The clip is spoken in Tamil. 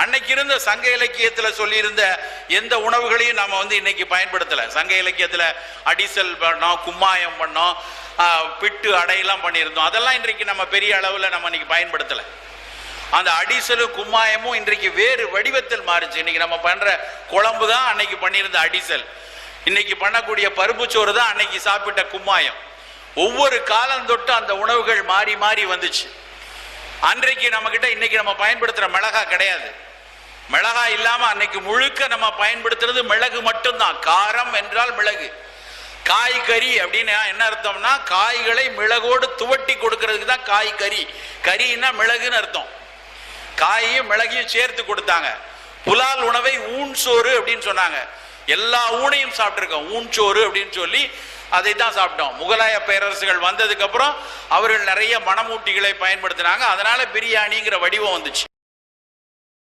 அன்னைக்கு இருந்த சங்க இலக்கியத்துல சொல்லி இருந்த எந்த உணவுகளையும் நம்ம இன்னைக்கு பயன்படுத்தல. சங்க இலக்கியத்துல அடிசல் பண்ணோம், கும்மாயம் பண்ணோம், பிட்டு அடையெல்லாம் பண்ணியிருந்தோம். அதெல்லாம் இன்றைக்கு நம்ம பெரிய அளவுல நம்ம இன்னைக்கு பயன்படுத்தல. அந்த அடிசலும் கும்மாயமும் இன்றைக்கு வேறு வடிவத்தில் மாறிச்சு. இன்னைக்கு நம்ம பண்ற குழம்பு தான் அன்னைக்கு பண்ணியிருந்த அடிசல், இன்னைக்கு பண்ணக்கூடிய பருப்பு சோறு தான் அன்னைக்கு சாப்பிட்ட கும்மாயம். ஒவ்வொரு காலம் தொட்டு அந்த உணவுகள் மாறி மாறி வந்துச்சு. அன்றைக்கு நம்ம கிட்ட இன்னைக்கு நம்ம பயன்படுத்துற மிளகா கிடையாது. மிளகா இல்லாம அன்னைக்கு முழுக்க நம்ம பயன்படுத்துறது மிளகு மட்டும்தான். காரம் என்றால் மிளகு. காய்கறி அப்படின்னு என்ன அர்த்தம்னா காய்களை மிளகோடு துவட்டி கொடுக்கறதுக்கு தான் காய்கறி. கறின்னா மிளகுன்னு அர்த்தம். காயையும் மிளகையும் சேர்த்து கொடுத்தாங்க. புலால் உணவை ஊன் சோறு அப்படின்னு சொன்னாங்க. எல்லா ஊனையும் சாப்பிட்டுருக்கோம். ஊன் சோறு அப்படின்னு சொல்லி அதை தான் சாப்பிட்டோம். முகலாய பேரரசுகள் வந்ததுக்கு அப்புறம் அவர்கள் நிறைய மணமூட்டிகளை பயன்படுத்தினாங்க. அதனால பிரியாணிங்கிற வடிவம் வந்துச்சு.